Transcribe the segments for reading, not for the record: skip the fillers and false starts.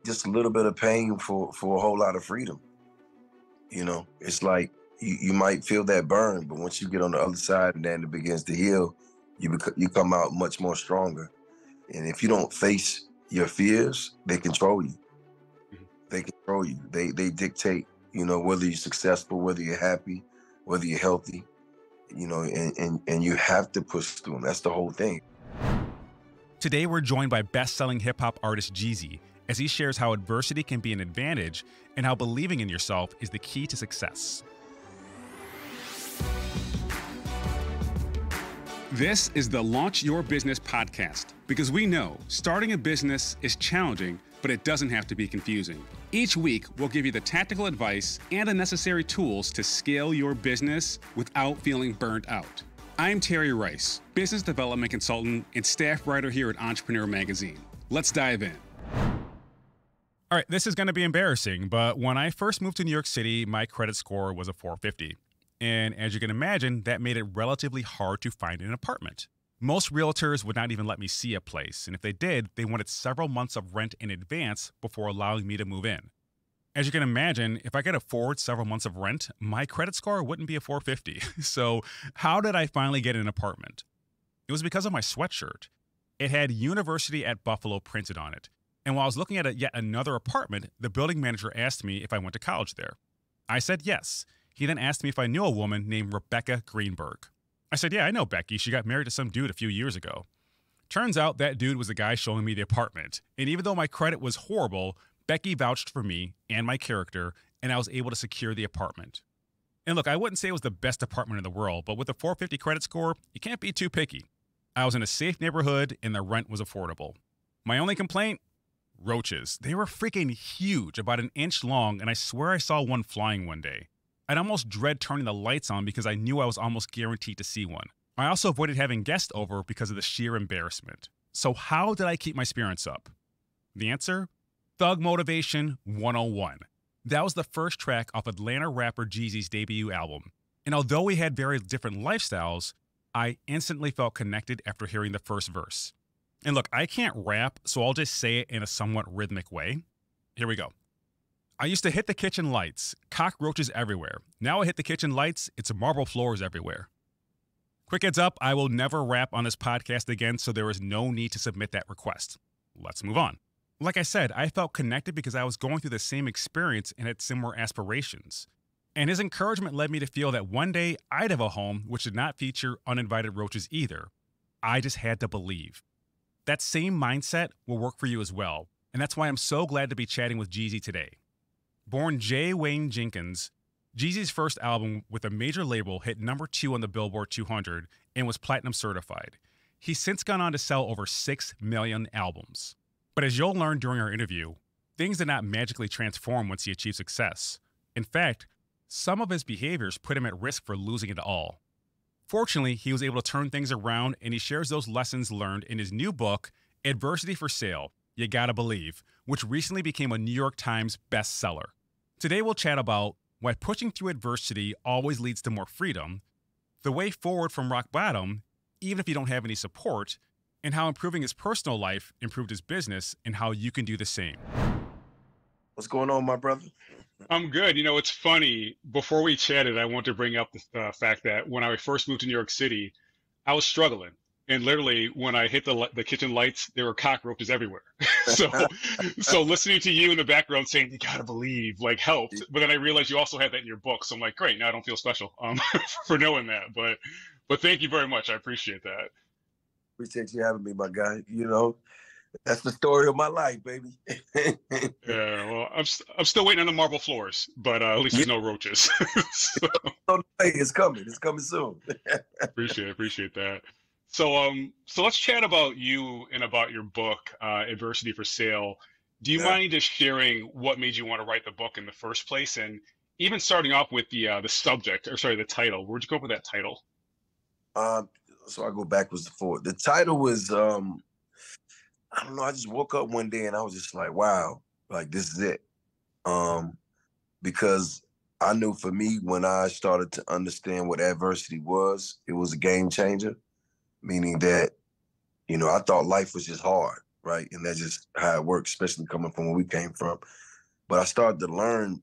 just a little bit of pain for a whole lot of freedom. You know, it's like you might feel that burn, but once you get on the other side and then it begins to heal, you come out much more stronger. And if you don't face your fears, they control you. Mhm. They control you. They dictate, you know, whether you're successful, whether you're happy, whether you're healthy, you know, and you have to push through them. That's the whole thing. Today, we're joined by best-selling hip-hop artist Jeezy as he shares how adversity can be an advantage and how believing in yourself is the key to success. This is the Launch Your Business podcast because we know starting a business is challenging, but it doesn't have to be confusing. Each week, we'll give you the tactical advice and the necessary tools to scale your business without feeling burnt out. I'm Terry Rice, business development consultant and staff writer here at Entrepreneur Magazine. Let's dive in. All right, this is going to be embarrassing, but when I first moved to New York City, my credit score was a 450. And as you can imagine, that made it relatively hard to find an apartment. Most realtors would not even let me see a place, and if they did, they wanted several months of rent in advance before allowing me to move in. As you can imagine, if I could afford several months of rent, my credit score wouldn't be a 450. So how did I finally get an apartment? It was because of my sweatshirt. It had University at Buffalo printed on it. And while I was looking at yet another apartment, the building manager asked me if I went to college there. I said yes. He then asked me if I knew a woman named Rebecca Greenberg. I said, yeah, I know Becky. She got married to some dude a few years ago. Turns out that dude was the guy showing me the apartment. And even though my credit was horrible, Becky vouched for me and my character, and I was able to secure the apartment. And look, I wouldn't say it was the best apartment in the world, but with a 450 credit score, you can't be too picky. I was in a safe neighborhood, and the rent was affordable. My only complaint? Roaches. They were freaking huge, about an inch long, and I swear I saw one flying one day. I'd almost dread turning the lights on because I knew I was almost guaranteed to see one. I also avoided having guests over because of the sheer embarrassment. So how did I keep my spirits up? The answer? Thug Motivation 101. That was the first track off Atlanta rapper Jeezy's debut album. And although we had very different lifestyles, I instantly felt connected after hearing the first verse. And look, I can't rap, so I'll just say it in a somewhat rhythmic way. Here we go. I used to hit the kitchen lights, cockroaches everywhere. Now I hit the kitchen lights, it's marble floors everywhere. Quick heads up, I will never rap on this podcast again, so there is no need to submit that request. Let's move on. Like I said, I felt connected because I was going through the same experience and had similar aspirations. And his encouragement led me to feel that one day I'd have a home which did not feature uninvited roaches either. I just had to believe. That same mindset will work for you as well, and that's why I'm so glad to be chatting with Jeezy today. Born J. Wayne Jenkins, Jeezy's first album with a major label hit number 2 on the Billboard 200 and was platinum certified. He's since gone on to sell over 6 million albums. But as you'll learn during our interview, things did not magically transform once he achieved success. In fact, some of his behaviors put him at risk for losing it all. Fortunately, he was able to turn things around, and he shares those lessons learned in his new book, Adversity for Sale, You Gotta Believe, which recently became a New York Times bestseller. Today we'll chat about why pushing through adversity always leads to more freedom, the way forward from rock bottom, even if you don't have any support, and how improving his personal life improved his business and how you can do the same. What's going on, my brother? I'm good. You know, it's funny. Before we chatted, I want to bring up the fact that when I first moved to New York City, I was struggling. And literally, when I hit the kitchen lights, there were cockroaches everywhere. So listening to you in the background saying, you gotta believe, like, helped. But then I realized you also had that in your book. So I'm like, great, now I don't feel special for knowing that. But thank you very much. I appreciate that. Appreciate you having me, my guy. You know, that's the story of my life, baby. Yeah, well, I'm still waiting on the marble floors, but at least there's no roaches. So, Hey, it's coming. It's coming soon. appreciate that. So let's chat about you and about your book, Adversity for Sale. Do you mind just sharing what made you want to write the book in the first place, and even starting off with the subject, or sorry, the title? Where'd you go up with that title? So I go backwards to forward. The title was, I don't know, I just woke up one day and I was just like, wow, like this is it. Because I knew for me, when I started to understand what adversity was, it was a game changer, meaning that, you know, I thought life was just hard. right? And that's just how it works, especially coming from where we came from. But I started to learn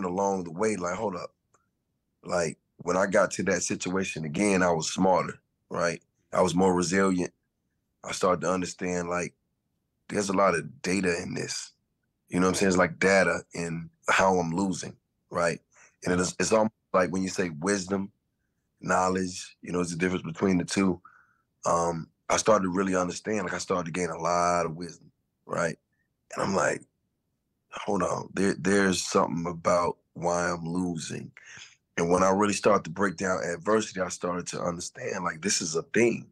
along the way, like, hold up. Like when I got to that situation again, I was smarter, right? I was more resilient. I started to understand like there's a lot of data in this. You know what I'm saying? It's like data in how I'm losing, right? And it's almost like when you say wisdom, knowledge, there's a difference between the two. I started to really understand, like I started to gain a lot of wisdom, right? And I'm like, hold on, there's something about why I'm losing. And when I really started to break down adversity, I started to understand like this is a thing.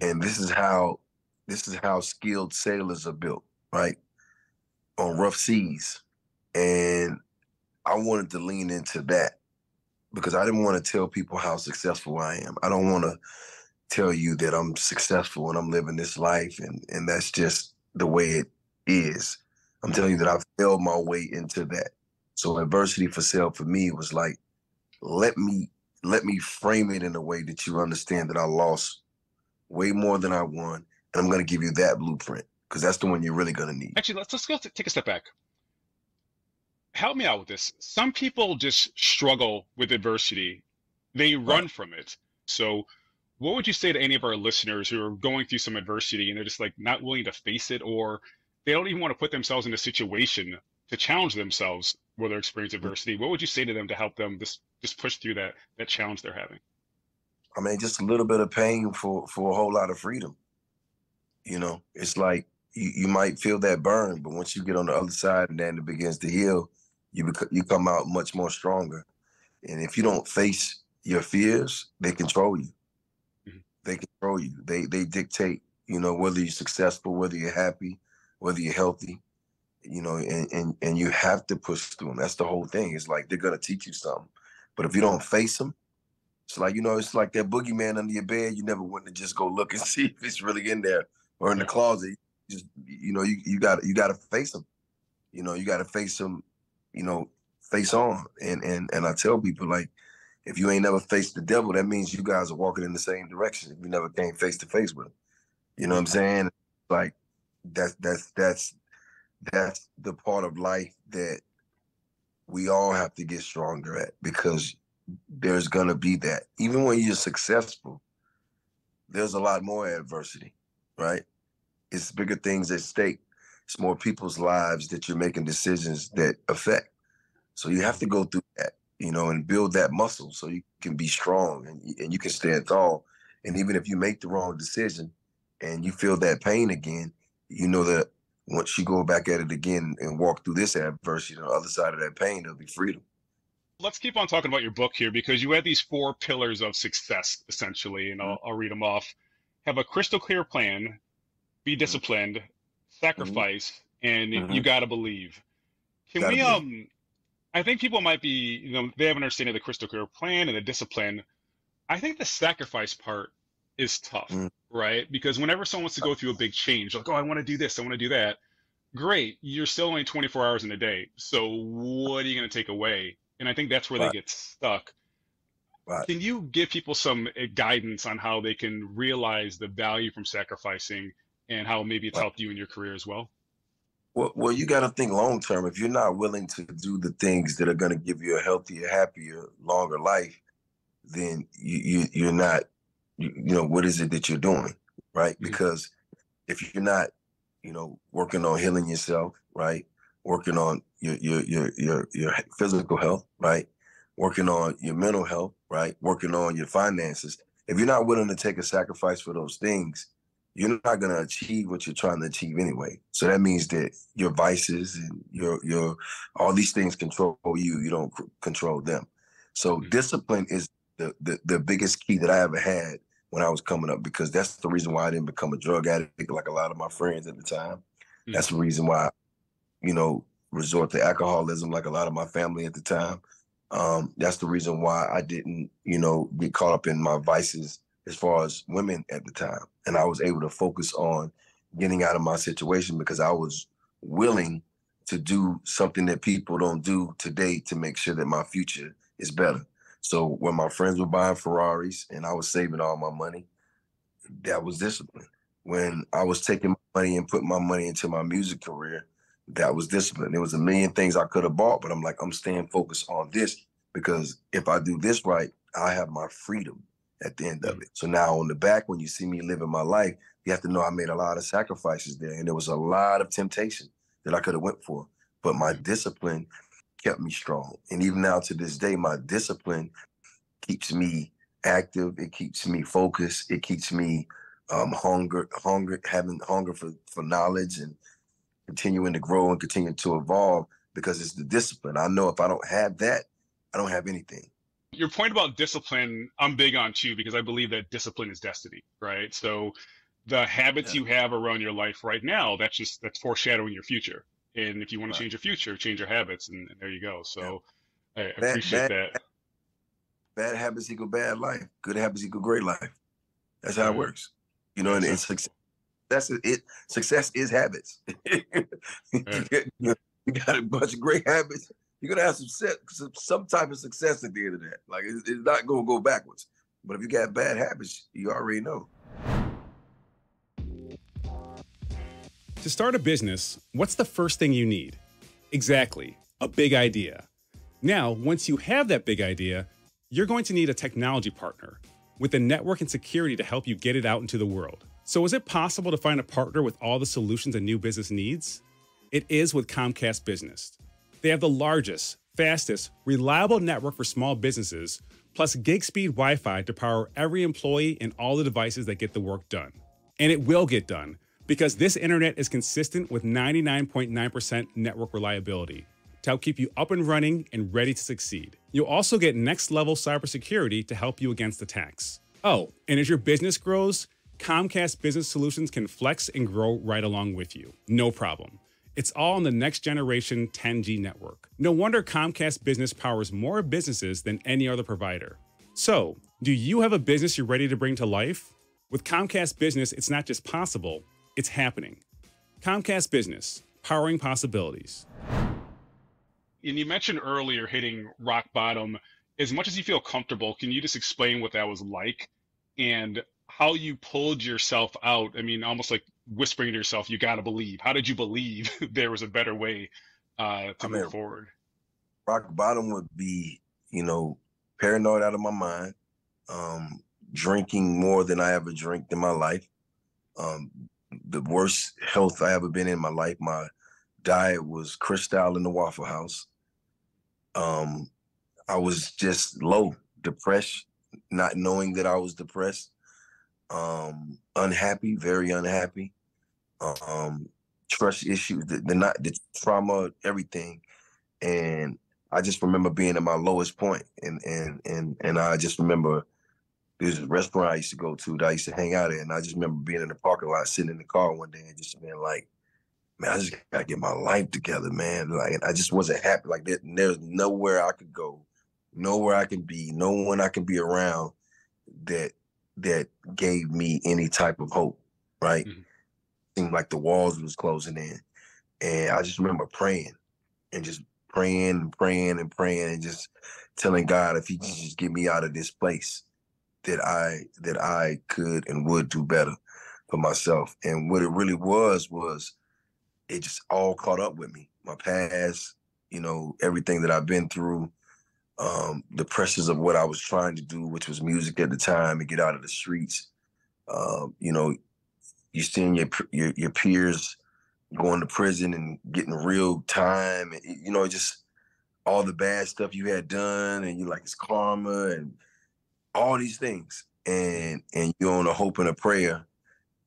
And this is how skilled sailors are built, right? On rough seas. And I wanted to lean into that because I didn't want to tell people how successful I am. I don't want to tell you that I'm successful and I'm living this life and that's just the way it is. I'm telling you that I've failed my way into that. So adversity for self for me was like, let me frame it in a way that you understand that I lost way more than I won, and I'm going to give you that blueprint because that's the one you're really going to need. Actually, let's go take a step back. Help me out with this. Some people just struggle with adversity. They run from it. So what would you say to any of our listeners who are going through some adversity and they're just like not willing to face it, or they don't even want to put themselves in a situation to challenge themselves where they're experiencing adversity? What would you say to them to help them just push through that challenge they're having? I mean, just a little bit of pain for a whole lot of freedom. It's like you might feel that burn, but once you get on the other side and then it begins to heal, you come out much more stronger. And if you don't face your fears, they control you. They control you. They dictate, whether you're successful, whether you're happy, whether you're healthy, and you have to push through them. That's the whole thing. It's like they're gonna teach you something. But if you don't face them, it's like, it's like that boogeyman under your bed. You never want to just go look and see if it's really in there or in the closet. Just, you gotta face them. You gotta face them, face on. And I tell people, like, if you ain't never faced the devil, that means you guys are walking in the same direction. If you never came face to face with him. You know what I'm saying? Like that's the part of life that we all have to get stronger at, because there's gonna be that. Even when you're successful, there's a lot more adversity, right? It's bigger things at stake. It's more people's lives that you're making decisions that affect. So you have to go through that, and build that muscle so you can be strong and you can stand tall. And even if you make the wrong decision and you feel that pain again, you know that once you go back at it again and walk through this adversity, on the other side of that pain, there'll be freedom. Let's keep on talking about your book here, because you had these 4 pillars of success, essentially, and I'll read them off. Have a crystal clear plan, be disciplined, sacrifice, and you gotta believe. Can we I think people might be, they have an understanding of the crystal clear plan and the discipline. I think the sacrifice part is tough, right? Because whenever someone wants to go through a big change, like, oh, I want to do this, I want to do that. Great, you're still only 24 hours in a day. So what are you going to take away? And I think that's where they get stuck. Can you give people some guidance on how they can realize the value from sacrificing and how maybe it's helped you in your career as well? Well, you got to think long term. If you're not willing to do the things that are going to give you a healthier, happier, longer life, then you're not. What is it that you're doing, right? Because if you're not, working on healing yourself, right? Working on your physical health, right? Working on your mental health, right? Working on your finances. If you're not willing to take a sacrifice for those things, you're not going to achieve what you're trying to achieve anyway. So that means that your vices and your all these things control you. You don't control them. So discipline is the biggest key that I ever had when I was coming up, because that's the reason why I didn't become a drug addict like a lot of my friends at the time. That's the reason why, resort to alcoholism like a lot of my family at the time. That's the reason why I didn't, get caught up in my vices as far as women at the time. And I was able to focus on getting out of my situation because I was willing to do something that people don't do today to make sure that my future is better. So when my friends were buying Ferraris and I was saving all my money, that was discipline. when I was taking my money and putting my money into my music career, that was discipline. There was a million things I could have bought, but I'm like, I'm staying focused on this, because if I do this right, I have my freedom at the end of it. So now on the back, when you see me living my life, you have to know I made a lot of sacrifices there, and there was a lot of temptation that I could have went for, but my discipline kept me strong. And even now to this day, my discipline keeps me active. It keeps me focused. It keeps me having hunger for knowledge and continuing to grow and continue to evolve, because it's the discipline. I know if I don't have that, I don't have anything. Your point about discipline, I'm big on too, because I believe that discipline is destiny, right? So the habits you have around your life right now, that's foreshadowing your future. And if you want to change your future, change your habits, and there you go. So I appreciate that. Bad habits equal bad life. Good habits equal great life. That's how it works. You know, and success is habits. You got a bunch of great habits. You're gonna have some type of success at the end of that. Like it's not gonna go backwards. But if you got bad habits, you already know. To start a business, what's the first thing you need? Exactly, a big idea. Now, once you have that big idea, you're going to need a technology partner with the network and security to help you get it out into the world. So is it possible to find a partner with all the solutions a new business needs? It is with Comcast Business. They have the largest, fastest, reliable network for small businesses, plus gig speed Wi-Fi to power every employee and all the devices that get the work done. And it will get done, because this internet is consistent with 99.9% network reliability to help keep you up and running and ready to succeed. You'll also get next-level cybersecurity to help you against attacks. Oh, and as your business grows, Comcast Business Solutions can flex and grow right along with you. No problem. It's all on the next generation 10G network. No wonder Comcast Business powers more businesses than any other provider. So, do you have a business you're ready to bring to life? With Comcast Business, it's not just possible, it's happening. Comcast Business, powering possibilities. And you mentioned earlier hitting rock bottom. As much as you feel comfortable, can you just explain what that was like and how you pulled yourself out? I mean, almost like whispering to yourself, you got to believe. How did you believe there was a better way to move forward? Rock bottom would be, paranoid out of my mind, drinking more than I ever drank in my life, the worst health I ever been in my life. My diet was Cristal in the Waffle House. I was just low, depressed, not knowing that I was depressed, unhappy, very unhappy, trust issues, the trauma, everything. And I just remember being at my lowest point. And I just remember there's a restaurant I used to go to that I used to hang out at. And I just remember being in the parking lot, sitting in the car one day and just being like, man, I just gotta get my life together, man. Like, I just wasn't happy. Like, there's nowhere I could go, nowhere I can be, no one I can be around that gave me any type of hope, right? Mm-hmm. Seemed like the walls was closing in. And I just remember praying and just praying and praying and praying and just telling God if he could just get me out of this place, that I could and would do better for myself. And what it really was it just all caught up with me. My past, everything that I've been through, the pressures of what I was trying to do, which was music at the time, and get out of the streets. You seeing your peers going to prison and getting real time, and just all the bad stuff you had done, and you're like, it's karma and all these things, and you're on a hope and a prayer.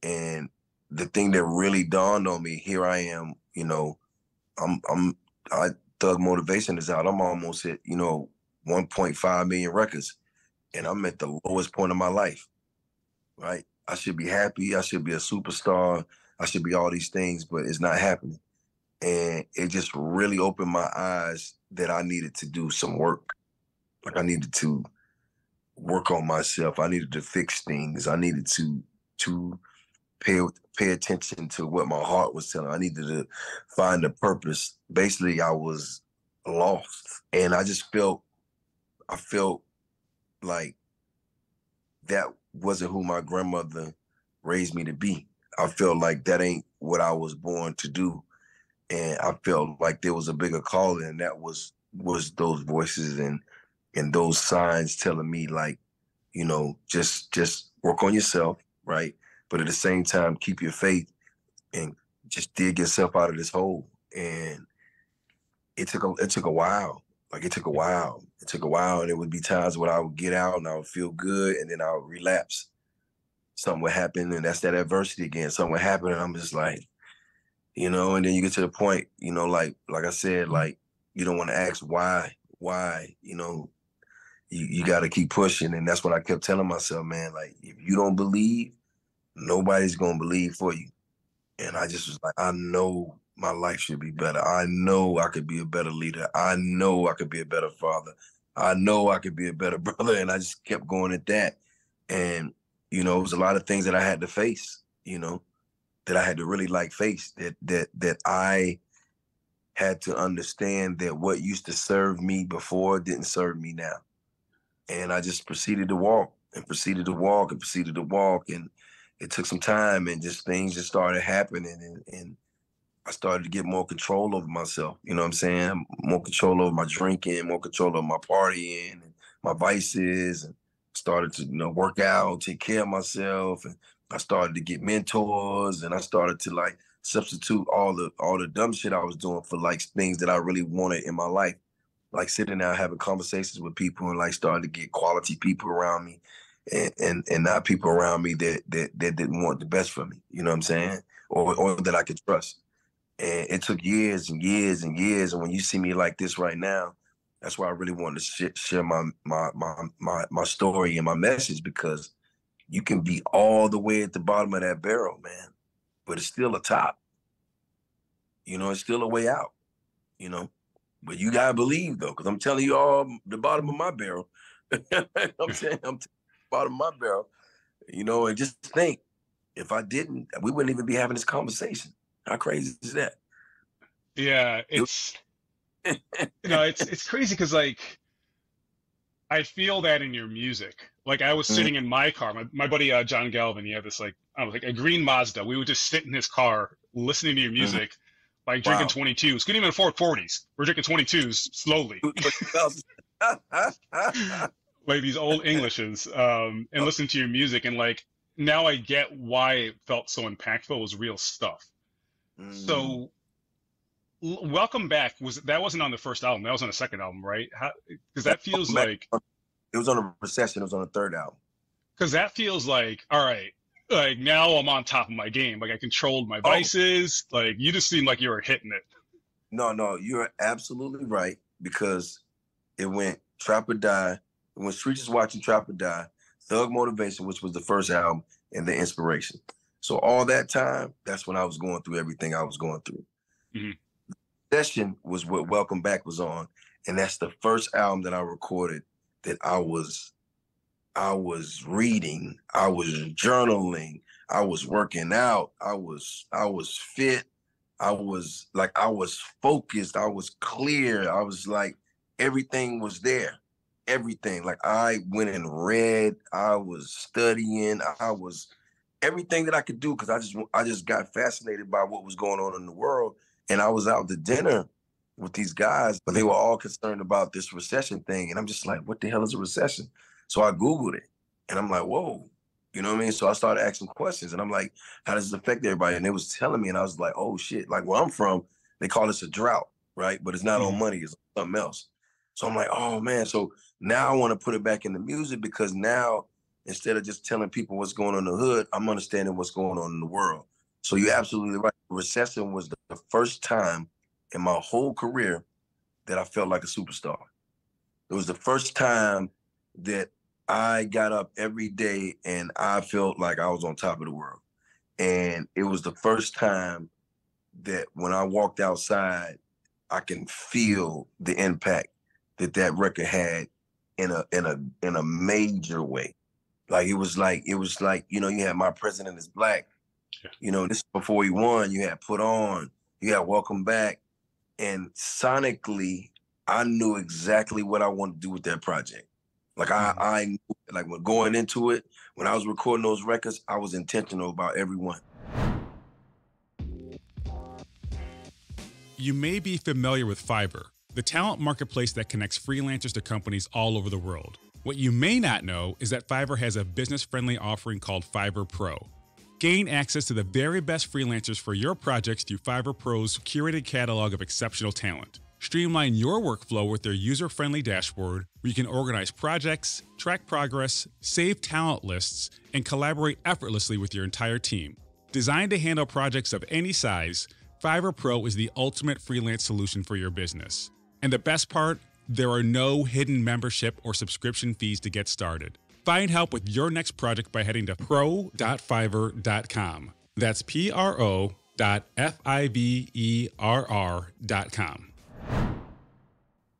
And the thing that really dawned on me, here I am, Thug Motivation is out. I'm almost at, 1.5 million records, and I'm at the lowest point of my life, right? I should be happy. I should be a superstar. I should be all these things, but it's not happening. And it just really opened my eyes that I needed to do some work. Like, I needed to work on myself. I needed to fix things. I needed to pay attention to what my heart was telling. I needed to find a purpose. Basically, I was lost. And I felt like that wasn't who my grandmother raised me to be. I felt like that ain't what I was born to do. And I felt like there was a bigger calling, and that was those voices and those signs telling me, like, you know, just work on yourself, right? But at the same time, keep your faith and just dig yourself out of this hole. And it took a while. Like, it took a while. It took a while, and it would be times when I would get out and I would feel good, and then I would relapse. Something would happen, and that's that adversity again. Something would happen, and I'm just like, you know, and then you get to the point, you know, like I said, like, you don't want to ask why, you know, you got to keep pushing. And that's what I kept telling myself, man, like, if you don't believe, nobody's going to believe for you. And I just was like, I know my life should be better. I know I could be a better leader. I know I could be a better father. I know I could be a better brother. And I just kept going at that. And, you know, it was a lot of things that I had to face, you know, that I had to really like face, that I had to understand that what used to serve me before didn't serve me now. And I just proceeded to walk and proceeded to walk and proceeded to walk. And it took some time, and just things just started happening. And I started to get more control over myself. You know what I'm saying? More control over my drinking, more control over my partying and my vices, and started to, you know, work out, take care of myself. And I started to get mentors, and I started to, like, substitute all the dumb shit I was doing for, like, things that I really wanted in my life. Like sitting down, having conversations with people, and, like, starting to get quality people around me, and not people around me that didn't want the best for me. You know what I'm saying? Or that I could trust. And it took years and years and years. And when you see me like this right now, that's why I really wanted to share my story and my message, because you can be all the way at the bottom of that barrel, man, but it's still a top. You know, it's still a way out, you know. But you gotta believe, though, because I'm telling you all the bottom of my barrel. I'm saying, I'm the bottom of my barrel, you know, and just think, if I didn't, we wouldn't even be having this conversation. How crazy is that? Yeah, it's crazy because, like, I feel that in your music. Like, I was sitting in my car, my buddy John Galvin, he had this, like, I don't know, like a green Mazda. We would just sit in his car listening to your music, like drinking 22s. Couldn't even afford 40s. We're drinking 22s slowly. Like these old Englishes, and listening to your music, and, like, now I get why it felt so impactful. It was real stuff. So Welcome Back wasn't on the first album. That was on the second album, right? Because that feels like it was on a Recession. It was on the third album. Because that feels like, all right, like, now I'm on top of my game. Like, I controlled my vices. Like, you just seemed like you were hitting it. No, you're absolutely right, because it went Trap or Die. When Streets is Watching, Trap or Die, Thug Motivation, which was the first album, and The Inspiration. So all that time, that's when I was going through everything I was going through. Session was what Welcome Back was on, and that's the first album that I recorded that I was reading, I was journaling, I was working out, I was fit, I was focused, I was clear, I was like, everything was there. Everything. Like, I went and read, I was studying, I was everything that I could do, because I just got fascinated by what was going on in the world. And I was out to dinner with these guys, but they were all concerned about this recession thing. And I'm just like, what the hell is a recession? So I Googled it, and I'm like, whoa, you know what I mean? So I started asking questions, and I'm like, how does it affect everybody? And they was telling me, and I was like, oh shit. Like, where I'm from, they call this a drought, right? But it's not on money, it's something else. So I'm like, oh man. So now I want to put it back in the music, because now, instead of just telling people what's going on in the hood, I'm understanding what's going on in the world. So you're absolutely right. Recession was the first time in my whole career that I felt like a superstar. It was the first time that I got up every day and I felt like I was on top of the world. And it was the first time that when I walked outside, I can feel the impact that record had in a major way. Like, it was like, you know, you had My President Is Black. You know, this is before he won. You had Put On, you had Welcome Back. And sonically, I knew exactly what I wanted to do with that project. Like, I knew, like, when going into it, when I was recording those records, I was intentional about every one. You may be familiar with Fiverr, the talent marketplace that connects freelancers to companies all over the world. What you may not know is that Fiverr has a business-friendly offering called Fiverr Pro. Gain access to the very best freelancers for your projects through Fiverr Pro's curated catalog of exceptional talent. Streamline your workflow with their user-friendly dashboard where you can organize projects, track progress, save talent lists, and collaborate effortlessly with your entire team. Designed to handle projects of any size, Fiverr Pro is the ultimate freelance solution for your business. And the best part, there are no hidden membership or subscription fees to get started. Find help with your next project by heading to pro.fiverr.com. That's pro.fiverr.com.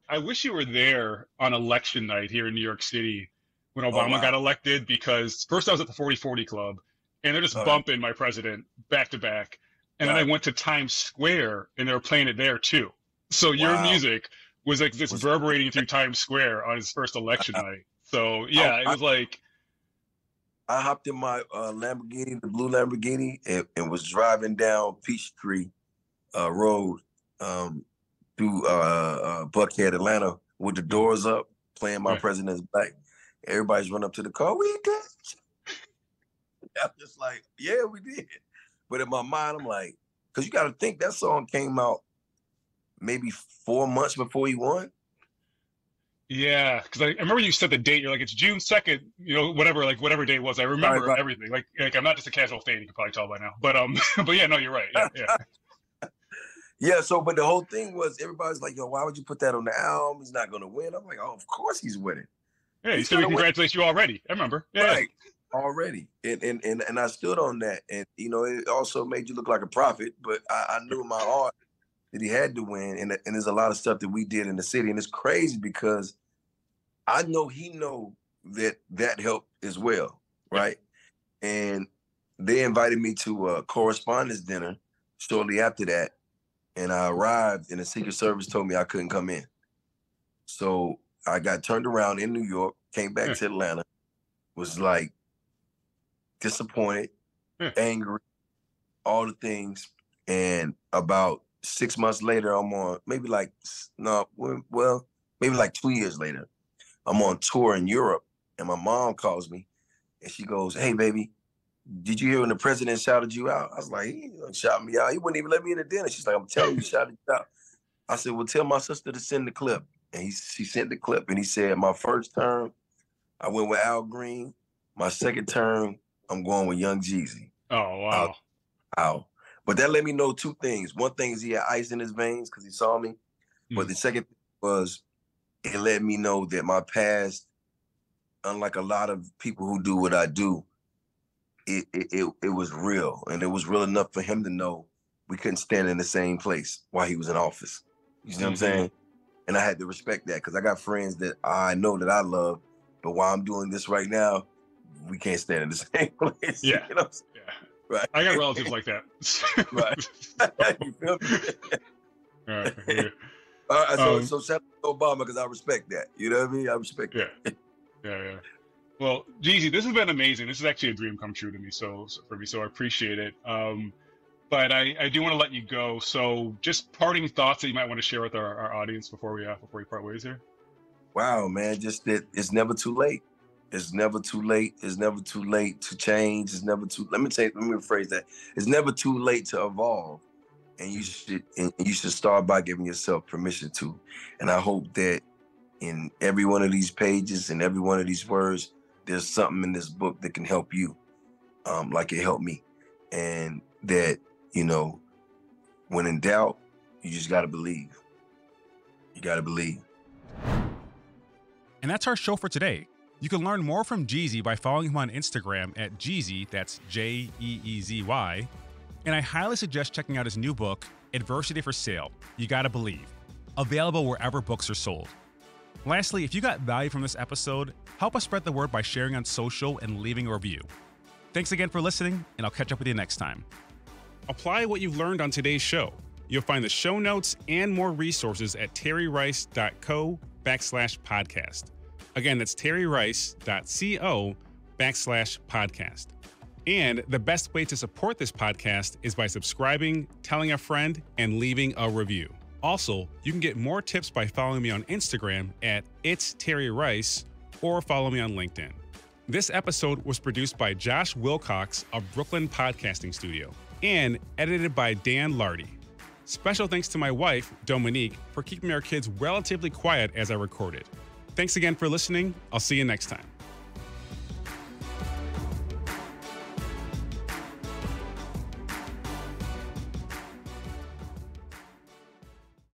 I wish you were there on election night here in New York City when Obama got elected, because first I was at the 40/40 Club, and they're just bumping my president back to back. And then I went to Times Square, and they were playing it there too. So your music was like this reverberating through Times Square on his first election night. So yeah, it was like. I hopped in my Lamborghini, the blue Lamborghini, and was driving down Peachtree Road through Buckhead, Atlanta, with the doors up, playing My President's Back. Everybody's running up to the car. We did. I'm just like, yeah, we did. But in my mind, I'm like, because you got to think that song came out maybe 4 months before he won. Yeah, because I remember you said the date. You're like, it's June 2nd, whatever day it was. I remember everything. Like I'm not just a casual fan. You can probably tell by now. But but yeah, no, you're right. Yeah. Yeah. So, but the whole thing was, everybody's like, yo, why would you put that on the album? He's not gonna win. I'm like, oh, of course he's winning. Yeah, he's gonna congratulate you already. I remember. Yeah. Right. Already, and I stood on that, and it also made you look like a prophet. But I knew in my heart that he had to win, and there's a lot of stuff that we did in the city, and it's crazy because I know he know that helped as well, right? And they invited me to a correspondence dinner shortly after that, and I arrived, and the Secret Service told me I couldn't come in. So I got turned around in New York, came back to Atlanta, was like disappointed, angry, all the things, and about 6 months later, I'm on maybe like 2 years later, I'm on tour in Europe, and my mom calls me, and she goes, "Hey, baby, did you hear when the president shouted you out?" I was like, "He shouted me out. He wouldn't even let me in the dinner." She's like, "I'm telling you, he shouted you out." I said, "Well, tell my sister to send the clip." And she sent the clip, and he said, "My first term, I went with Al Green. My second term, I'm going with Young Jeezy." Oh, wow. Wow. But that let me know two things. One thing is he had ice in his veins because he saw me. But the second thing was, it let me know that my past, unlike a lot of people who do what I do, it was real. And it was real enough for him to know we couldn't stand in the same place while he was in office. You see what I'm saying? And I had to respect that, because I got friends that I know that I love, but while I'm doing this right now, we can't stand in the same place. Yeah. You know what I'm saying? Yeah. Right. I got relatives like that. Right. You feel me? All right. Yeah. So shout out to Obama, because I respect that. You know what I mean? I respect that. Yeah. Well, Jeezy, this has been amazing. This is actually a dream come true to me. So I appreciate it. But I do want to let you go. So just parting thoughts that you might want to share with our audience before we part ways here. Wow, man. Just that it's never too late. It's never too late. It's never too late to change. It's never too. Let me rephrase that. It's never too late to evolve, and you should start by giving yourself permission to. And I hope that in every one of these pages and every one of these words, there's something in this book that can help you, like it helped me, and that when in doubt, you just gotta believe. You gotta believe. And that's our show for today. You can learn more from Jeezy by following him on Instagram at Jeezy, that's Jeezy. And I highly suggest checking out his new book, Adversity for Sale, You Gotta Believe, available wherever books are sold. Lastly, if you got value from this episode, help us spread the word by sharing on social and leaving a review. Thanks again for listening, and I'll catch up with you next time. Apply what you've learned on today's show. You'll find the show notes and more resources at terryrice.co/podcast. Again, that's terryrice.co/podcast. And the best way to support this podcast is by subscribing, telling a friend, and leaving a review. Also, you can get more tips by following me on Instagram at @It'sTerryRice or follow me on LinkedIn. This episode was produced by Josh Wilcox of Brooklyn Podcasting Studio and edited by Dan Lardy. Special thanks to my wife, Dominique, for keeping our kids relatively quiet as I recorded. Thanks again for listening. I'll see you next time.